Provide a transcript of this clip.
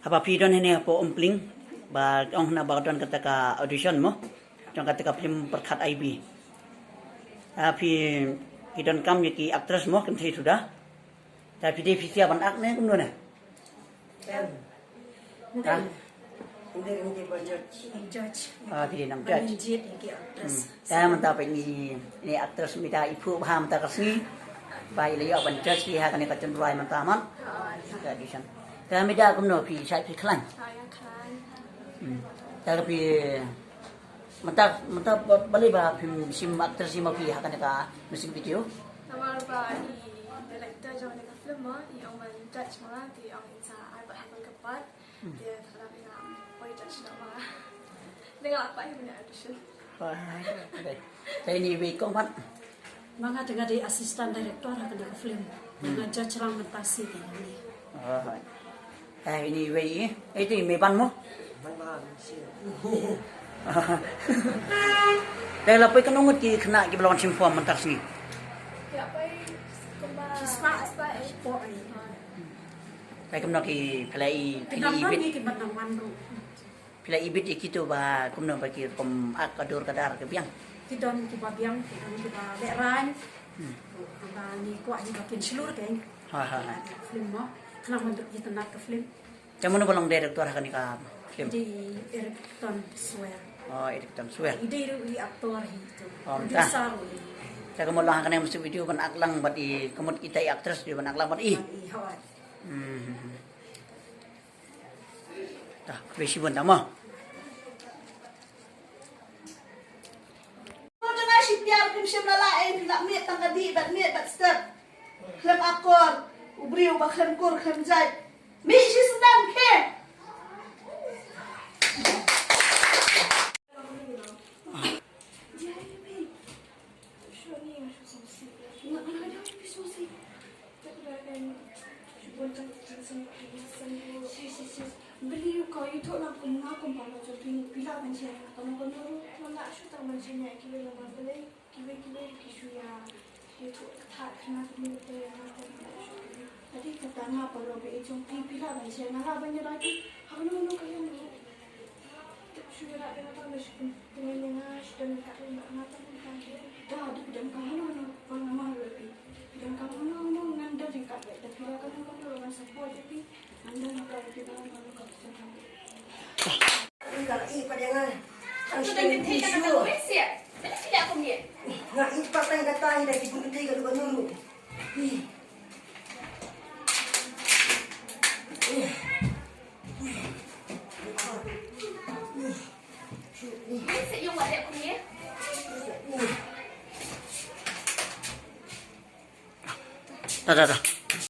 Apa pidon ini po umpling ba ong na ba don kata audition mo jong kata film perkat IB. Tapi pidon kam yaki aktris mo kan sudah. Tapi dia visi aban ak ne kumno na. Hindi ba judge? Pidi nang judge. Saya mantap ini aktris mida ipu paham tak kasih. Baik lagi aban judge dia kan ka cenderai mantaman. Audition. Kami dah kumno pi sai pi klan. Tapi mantap balik bah film sim aktris sim pi akan ka musik video. Nama lupa di director jangan dekat film mah, yang judge malah di orang insa apa yang kepat dia terkadang dengan boy judge nama dengan apa yang punya audition. Saya ini wikong pat. Mga dengan di asisten direktur akan dekat film dengan judge lang mentasi ini. Ini wei itu meban mo. Dah lapai kan nunggu di kena di belakang simpuan mentak sini. Ya, baik. Kembali. Baik kemana ki pelai Ibit ibit pelai ibit itu bah kemana bagi kom ak kadur kadar ke biang. Tidon kiba biang, tidon kiba leran. Ni kuat ni bakin seluruh kan. Film mo, kenapa untuk ditenak ke film? Macam mana bolong direktur akan ka film? Di Erickton Swear. Erickton Swear. Ide itu aktor itu. Entah. Saya kamu lang akan musik video ban aklang bat i kemud kita aktris di ban aklang bat i. Tah, besi pun tak mau. Jangan sipiar kim siapa lain nak miet tangga di bat miet bat step. Klem akor, ubriu ba klem kur klem zai. Mi si sedang ke. Beliau kau itu nak punya kumpul macam bila macam kalau kau nak shoot macam ni kita nak beli kita kisu ya itu tak kena beli tu yang nak tadi kata nak kalau beli itu bila macam nak banyak lagi aku nak kaya ni kisu ya nak dengan tak macam dengan dan tak nak dah di bidang kamu nak nama lebih bidang kamu nak nganda jengkak dah bila kamu nak support tapi anda nak kita nak Enggak, padangan. Ang sudah kita nak kuis ya. Mana tidak aku ni? Nggak ipak yang kata ini dari pun tiga dua nuru. Kuis yung wala aku ni. Dah.